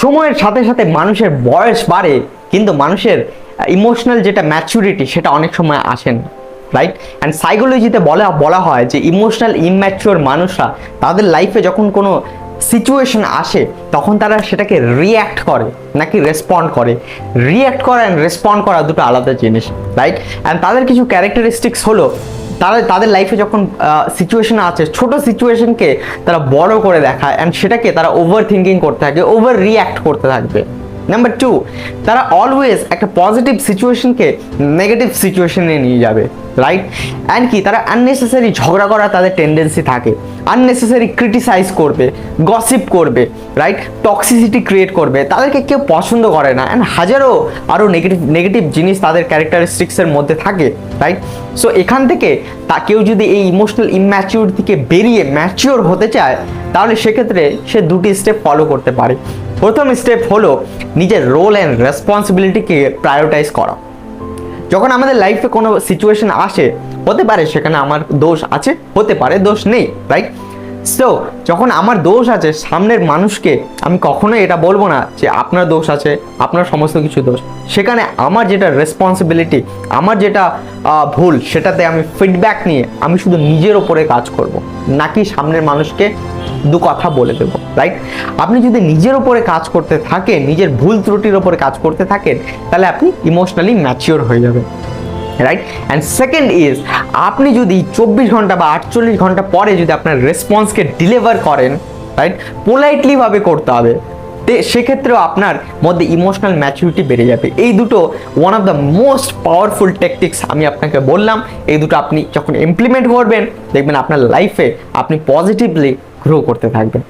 সময়ের সাথে সাথে মানুষের বয়স বাড়ে, কিন্তু মানুষের ইমোশনাল যেটা ম্যাচুরিটি সেটা অনেক সময় আসে না, রাইট? অ্যান্ড সাইকোলজিতে বলা হয় যে ইমোশনাল ইম্যাচিওর মানুষরা তাদের লাইফে যখন কোনো সিচুয়েশন আসে তখন তারা সেটাকে রিঅ্যাক্ট করে নাকি রেসপন্ড করে। রিঅ্যাক্ট করা অ্যান্ড রেসপন্ড করা দুটো আলাদা জিনিস, রাইট? অ্যান্ড তাদের কিছু ক্যারেক্টারিস্টিক্স হলো, তাদের লাইফে যখন সিচুয়েশন আছে, ছোট সিচুয়েশনকে তারা বড় করে দেখায় অ্যান্ড সেটাকে তারা ওভার থিঙ্কিং করতে থাকে, ওভার রিঅ্যাক্ট করতে থাকবে। নাম্বার 2, তারা অলওয়েজ একটা পজিটিভ সিচুয়েশনকে নেগেটিভ সিচুয়েশনে নিয়ে যাবে, রাইট? অ্যান্ড কি তারা আননেসেসারি ঝগড়া করার তাদের টেন্ডেন্সি থাকে, আননেসেসারি ক্রিটিসাইজ করবে, গসিপ করবে, রাইট? টক্সিসিটি ক্রিয়েট করবে, তাদেরকে কেউ পছন্দ করে না, অ্যান্ড হাজারো আরও নেগেটিভ জিনিস তাদের ক্যারেক্টারিস্টিক্সের মধ্যে থাকে, রাইট? সো এখান থেকে কেউ যদি এই ইমোশনাল ইম্যাচিউর থেকে বেরিয়ে ম্যাচিওর হতে চায় তাহলে সেক্ষেত্রে সে দুটি স্টেপ ফলো করতে পারে। প্রথম স্টেপ হলো নিজের রোল অ্যান্ড রেসপন্সিবিলিটিকে প্রায়োরিটাইজ করা। যখন আমাদের লাইফে কোনো সিচুয়েশন আসে, হতে পারে সেখানে আমার দোষ আছে, হতে পারে দোষ নেই, রাইট? সো যখন আমার দোষ আছে, সামনের মানুষকে আমি কখনোই এটা বলবো না যে আপনার দোষ আছে, আপনার সমস্ত কিছু দোষ। সেখানে আমার যেটা রেসপন্সিবিলিটি, আমার যেটা ভুল, সেটাতে আমি ফিডব্যাক নিয়ে আমি শুধু নিজের ওপরে কাজ করব, নাকি সামনের মানুষকে দু কথা বলে দেবো, রাইট? আপনি যদি নিজের ওপরে কাজ করতে থাকেন, নিজের ভুল ত্রুটির ওপরে কাজ করতে থাকেন, তাহলে আপনি ইমোশনালি ম্যাচিওর হয়ে যাবেন, রাইট? অ্যান্ড সেকেন্ড ইজ, আপনি যদি 24 ঘন্টা বা 48 ঘন্টা পরে যদি আপনার রেসপন্সকে ডেলিভার করেন, রাইট, পোলাইটলি ভাবে করতে হবে, সেক্ষেত্রেও আপনার মধ্যে ইমোশনাল ম্যাচুরিটি বেড়ে যাবে। এই দুটো one of the most powerful tactics আমি আপনাকে বললাম। এই দুটো আপনি যখন ইমপ্লিমেন্ট করবেন, দেখবেন আপনার লাইফে আপনি পজিটিভলি গ্রো করতে থাকবেন।